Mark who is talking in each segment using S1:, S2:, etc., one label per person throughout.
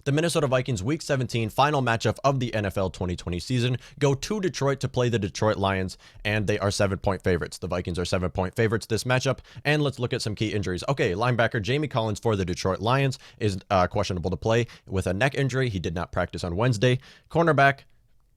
S1: The Minnesota Vikings Week 17 final matchup of the NFL 2020 season go to Detroit to play the Detroit Lions, and they are 7-point favorites. The Vikings are 7-point favorites this matchup, and let's look at some key injuries. Okay, linebacker Jamie Collins for the Detroit Lions is questionable to play with a neck injury. He did not practice on Wednesday. Cornerback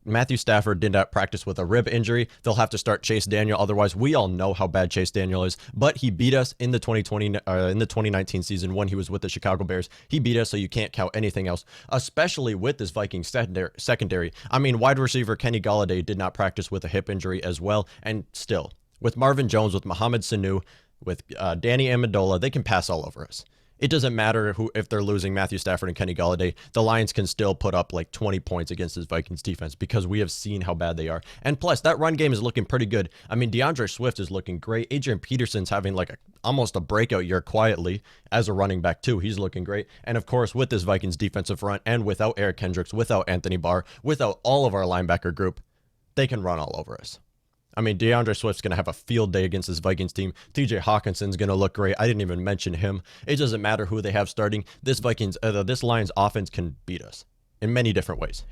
S1: Matthew Stafford did not practice with a rib injury. They'll have to start Chase Daniel. Otherwise, we all know how bad Chase Daniel is, but he beat us in the 2019 season when he was with the Chicago Bears. He beat us, so you can't count anything else, especially with this Vikings secondary. I mean, wide receiver Kenny Golladay did not practice with a hip injury as well, and still, with Marvin Jones, with Mohamed Sanu, with Danny Amendola, they can pass all over us. It doesn't matter if they're losing Matthew Stafford and Kenny Golladay. The Lions can still put up like 20 points against this Vikings defense because we have seen how bad they are. And plus, that run game is looking pretty good. I mean, DeAndre Swift is looking great. Adrian Peterson's having like almost a breakout year quietly as a running back too. He's looking great. And of course, with this Vikings defensive front and without Eric Kendricks, without Anthony Barr, without all of our linebacker group, they can run all over us. I mean, DeAndre Swift's going to have a field day against this Vikings team. TJ Hawkinson's going to look great. I didn't even mention him. It doesn't matter who they have starting. This Lions offense can beat us in many different ways.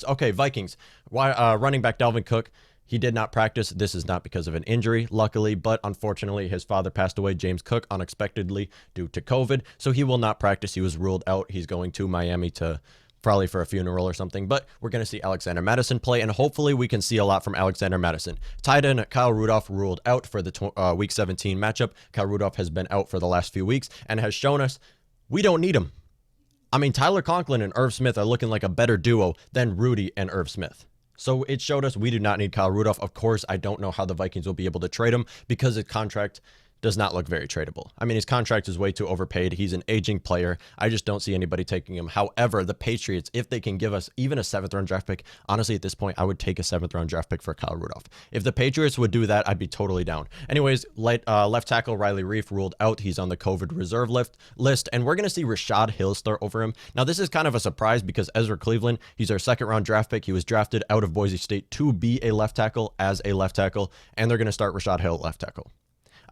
S1: Okay, Vikings. Running back Dalvin Cook. He did not practice. This is not because of an injury, luckily, but unfortunately, his father passed away, James Cook, unexpectedly due to COVID. So he will not practice. He was ruled out. He's going to Miami to probably for a funeral or something, but we're going to see Alexander Mattison play, and hopefully we can see a lot from Alexander Mattison. Tight end Kyle Rudolph ruled out for the Week 17 matchup. Kyle Rudolph has been out for the last few weeks and has shown us we don't need him. I mean, Tyler Conklin and Irv Smith are looking like a better duo than Rudy and Irv Smith. So it showed us we do not need Kyle Rudolph. Of course, I don't know how the Vikings will be able to trade him because his contract does not look very tradable. I mean, his contract is way too overpaid. He's an aging player. I just don't see anybody taking him. However, the Patriots, if they can give us even a 7th-round draft pick, honestly, at this point, I would take a 7th-round draft pick for Kyle Rudolph. If the Patriots would do that, I'd be totally down. Anyways, left tackle Riley Reiff ruled out. He's on the COVID reserve list, and we're going to see Rashad Hill start over him. Now, this is kind of a surprise because Ezra Cleveland, he's our 2nd-round draft pick. He was drafted out of Boise State to be a left tackle as a left tackle, and they're going to start Rashad Hill at left tackle.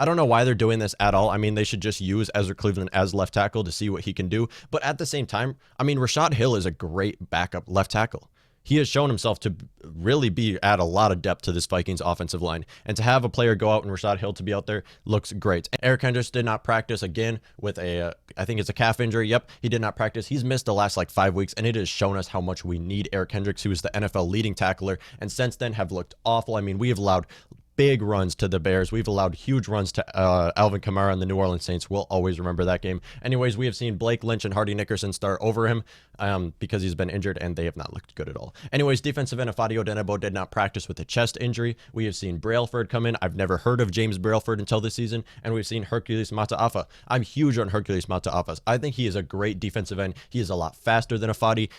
S1: I don't know why they're doing this at all. I mean, they should just use Ezra Cleveland as left tackle to see what he can do. But at the same time, I mean, Rashad Hill is a great backup left tackle. He has shown himself to really add a lot of depth to this Vikings offensive line. And to have a player go out and Rashad Hill to be out there looks great. Eric Kendricks did not practice again with I think it's a calf injury. Yep, he did not practice. He's missed the last 5 weeks, and it has shown us how much we need Eric Kendricks, who is the NFL leading tackler, and since then have looked awful. I mean, we have allowed big runs to the Bears. We've allowed huge runs to Alvin Kamara and the New Orleans Saints. We'll always remember that game. Anyways, we have seen Blake Lynch and Hardy Nickerson start over him because he's been injured, and they have not looked good at all. Anyways, defensive end Afadio Denebo did not practice with a chest injury. We have seen Brailford come in. I've never heard of James Brailford until this season, and we've seen Hercules Mataafa. I'm huge on Hercules Mataafa. I think he is a great defensive end. He is a lot faster than Afadi.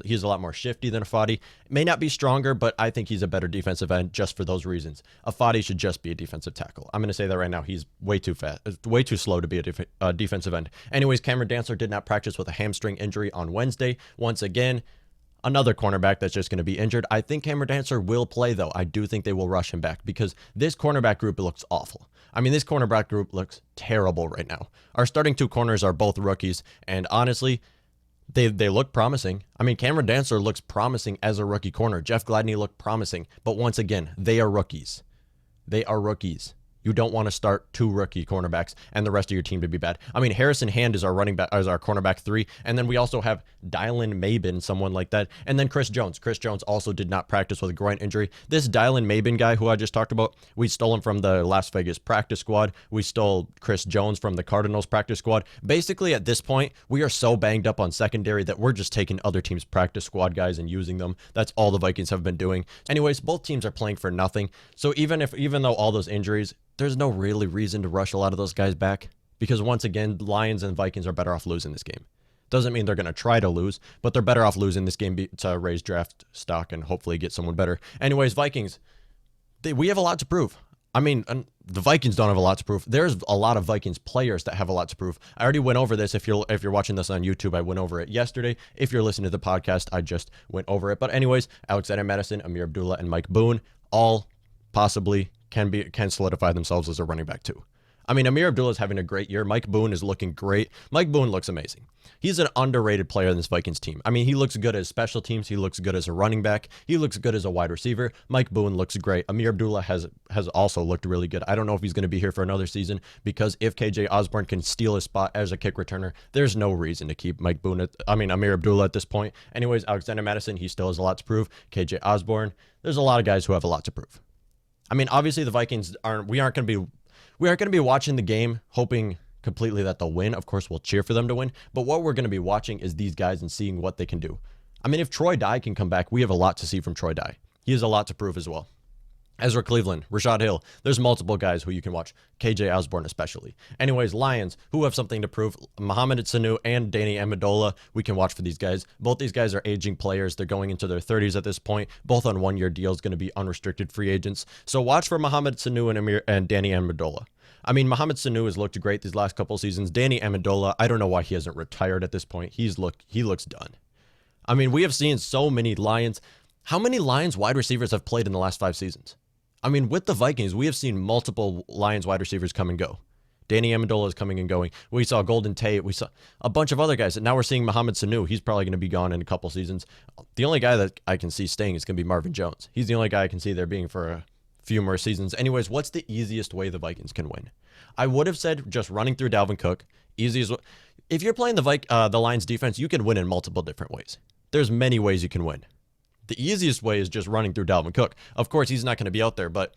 S1: He's a lot more shifty than Afadi. May not be stronger, but I think he's a better defensive end just for those reasons. Afadi should just be a defensive tackle. I'm going to say that right now. He's way too fast, way too slow to be a defensive end. Anyways, Cameron Dantzler did not practice with a hamstring injury on Wednesday. Once again, another cornerback that's just going to be injured. I think Cameron Dantzler will play, though. I do think they will rush him back because this cornerback group looks awful. I mean, this cornerback group looks terrible right now. Our starting 2 corners are both rookies, and honestly, they look promising. I mean, Cameron Dantzler looks promising as a rookie corner. Jeff Gladney looked promising, but once again, they are rookies. They are rookies. You don't want to start 2 rookie cornerbacks and the rest of your team to be bad. I mean, Harrison Hand is our cornerback 3, and then we also have Dylan Mabin, someone like that, and then Chris Jones. Chris Jones also did not practice with a groin injury. This Dylan Mabin guy who I just talked about, we stole him from the Las Vegas practice squad. We stole Chris Jones from the Cardinals practice squad. Basically, at this point, we are so banged up on secondary that we're just taking other teams' practice squad guys and using them. That's all the Vikings have been doing. Anyways, both teams are playing for nothing. So even though all those injuries, there's no really reason to rush a lot of those guys back because once again, Lions and Vikings are better off losing this game. Doesn't mean they're going to try to lose, but they're better off losing this game to raise draft stock and hopefully get someone better. Anyways, Vikings, we have a lot to prove. I mean, the Vikings don't have a lot to prove. There's a lot of Vikings players that have a lot to prove. I already went over this. If you're watching this on YouTube, I went over it yesterday. If you're listening to the podcast, I just went over it. But anyways, Alexander Mattison, Amir Abdullah, and Mike Boone all possibly can solidify themselves as a running back too. I mean, Amir Abdullah is having a great year. Mike Boone is looking great. Mike Boone looks amazing. He's an underrated player in this Vikings team. I mean, he looks good as special teams. He looks good as a running back. He looks good as a wide receiver. Mike Boone looks great. Amir Abdullah has also looked really good. I don't know if he's going to be here for another season because if KJ Osborne can steal his spot as a kick returner, there's no reason to keep Amir Abdullah at this point. Anyways, Alexander Mattison, he still has a lot to prove. KJ Osborne, there's a lot of guys who have a lot to prove. I mean, obviously the Vikings we aren't going to be watching the game hoping completely that they'll win. Of course, we'll cheer for them to win. But what we're going to be watching is these guys and seeing what they can do. I mean, if Troy Dye can come back, we have a lot to see from Troy Dye. He has a lot to prove as well. Ezra Cleveland, Rashad Hill, there's multiple guys who you can watch. KJ Osborne especially. Anyways, Lions, who have something to prove. Mohamed Sanu and Danny Amendola, we can watch for these guys. Both these guys are aging players. They're going into their 30s at this point. Both on one-year deals, going to be unrestricted free agents. So watch for Mohamed Sanu and Danny Amendola. I mean, Mohamed Sanu has looked great these last couple seasons. Danny Amendola, I don't know why he hasn't retired at this point. He looks done. I mean, we have seen so many Lions. How many Lions wide receivers have played in the last 5 seasons? I mean, with the Vikings, we have seen multiple Lions wide receivers come and go. Danny Amendola is coming and going. We saw Golden Tate. We saw a bunch of other guys. And now we're seeing Mohamed Sanu. He's probably going to be gone in a couple seasons. The only guy that I can see staying is going to be Marvin Jones. He's the only guy I can see there being for a few more seasons. Anyways, what's the easiest way the Vikings can win? I would have said just running through Dalvin Cook. Easiest. If you're playing the Lions defense, you can win in multiple different ways. There's many ways you can win. The easiest way is just running through Dalvin Cook. Of course, he's not going to be out there, but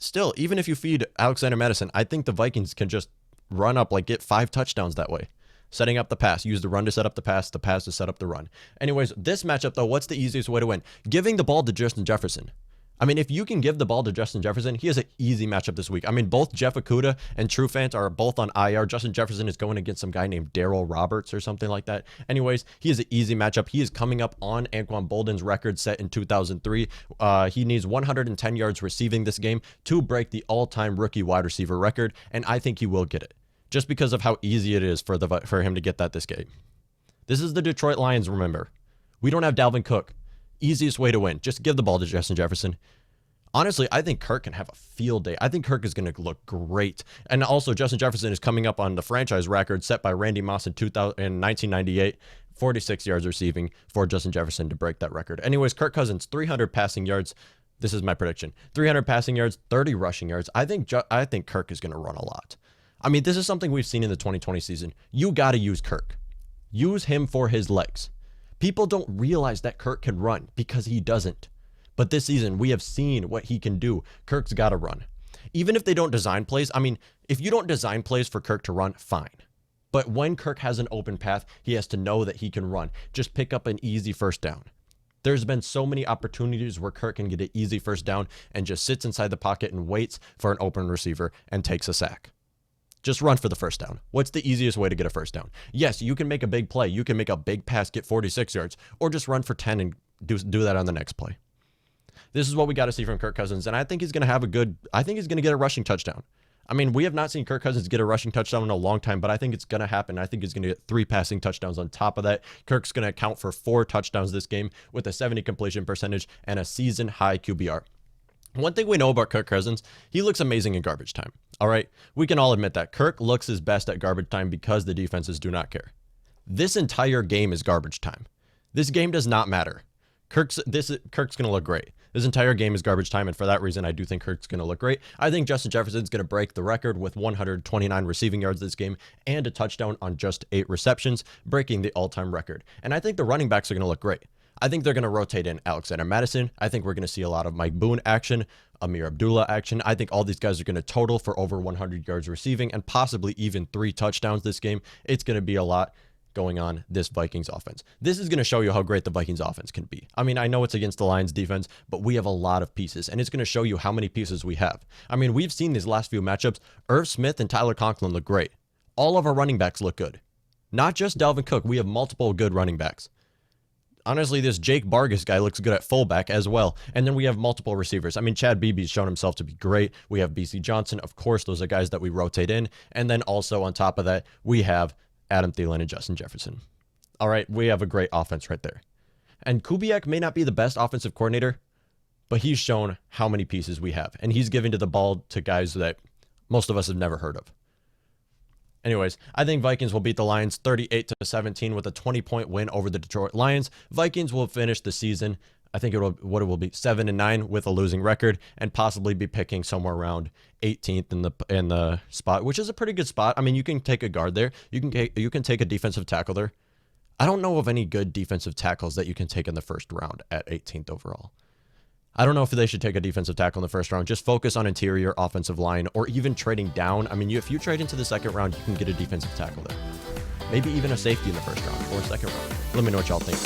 S1: still, even if you feed Alexander Mattison, I think the Vikings can just run up, get 5 touchdowns that way. Setting up the pass. Use the run to set up the pass to set up the run. Anyways, this matchup, though, what's the easiest way to win? Giving the ball to Justin Jefferson. I mean, if you can give the ball to Justin Jefferson, he has an easy matchup this week. I mean, both Jeff Okudah and Trufant are both on IR. Justin Jefferson is going against some guy named Darrell Roberts or something like that. Anyways, he has an easy matchup. He is coming up on Anquan Boldin's record set in 2003. He needs 110 yards receiving this game to break the all-time rookie wide receiver record, and I think he will get it, just because of how easy it is for him to get that this game. This is the Detroit Lions, remember. We don't have Dalvin Cook. Easiest way to win. Just give the ball to Justin Jefferson. Honestly, I think Kirk can have a field day. I think Kirk is going to look great. And also, Justin Jefferson is coming up on the franchise record set by Randy Moss in 1998. 46 yards receiving for Justin Jefferson to break that record. Anyways, Kirk Cousins, 300 passing yards. This is my prediction. 300 passing yards, 30 rushing yards. I think Kirk is going to run a lot. I mean, this is something we've seen in the 2020 season. You got to use Kirk. Use him for his legs. People don't realize that Kirk can run because he doesn't. But this season, we have seen what he can do. Kirk's got to run. Even if they don't design plays, I mean, if you don't design plays for Kirk to run, fine. But when Kirk has an open path, he has to know that he can run. Just pick up an easy first down. There's been so many opportunities where Kirk can get an easy first down and just sits inside the pocket and waits for an open receiver and takes a sack. Just run for the first down. What's the easiest way to get a first down? Yes, you can make a big play. You can make a big pass, get 46 yards, or just run for 10 and do that on the next play. This is what we got to see from Kirk Cousins, and I think he's going to get a rushing touchdown. I mean, we have not seen Kirk Cousins get a rushing touchdown in a long time, but I think it's going to happen. I think he's going to get 3 passing touchdowns on top of that. Kirk's going to account for 4 touchdowns this game with a 70 completion percentage and a season-high QBR. One thing we know about Kirk Cousins, he looks amazing in garbage time. All right, we can all admit that. Kirk looks his best at garbage time because the defenses do not care. This entire game is garbage time. This game does not matter. Kirk's going to look great. This entire game is garbage time, and for that reason, I do think Kirk's going to look great. I think Justin Jefferson's going to break the record with 129 receiving yards this game and a touchdown on just 8 receptions, breaking the all-time record. And I think the running backs are going to look great. I think they're going to rotate in Alexander Mattison. I think we're going to see a lot of Mike Boone action, Amir Abdullah action. I think all these guys are going to total for over 100 yards receiving and possibly even 3 touchdowns this game. It's going to be a lot going on this Vikings offense. This is going to show you how great the Vikings offense can be. I mean, I know it's against the Lions defense, but we have a lot of pieces, and it's going to show you how many pieces we have. I mean, we've seen these last few matchups. Irv Smith and Tyler Conklin look great. All of our running backs look good. Not just Dalvin Cook. We have multiple good running backs. Honestly, this Jake Vargas guy looks good at fullback as well. And then we have multiple receivers. I mean, Chad Beebe's shown himself to be great. We have BC Johnson. Of course, those are guys that we rotate in. And then also on top of that, we have Adam Thielen and Justin Jefferson. All right, we have a great offense right there. And Kubiak may not be the best offensive coordinator, but he's shown how many pieces we have. And he's giving to the ball to guys that most of us have never heard of. Anyways, I think Vikings will beat the Lions 38-17 with a 20-point win over the Detroit Lions. Vikings will finish the season, I think it will be 7-9 with a losing record, and possibly be picking somewhere around 18th in the spot, which is a pretty good spot. I mean, you can take a guard there. You can take a defensive tackle there. I don't know of any good defensive tackles that you can take in the first round at 18th overall. I don't know if they should take a defensive tackle in the first round. Just focus on interior offensive line, or even trading down. I mean, if you trade into the second round, you can get a defensive tackle there. Maybe even a safety in the first round or second round. Let me know what y'all think.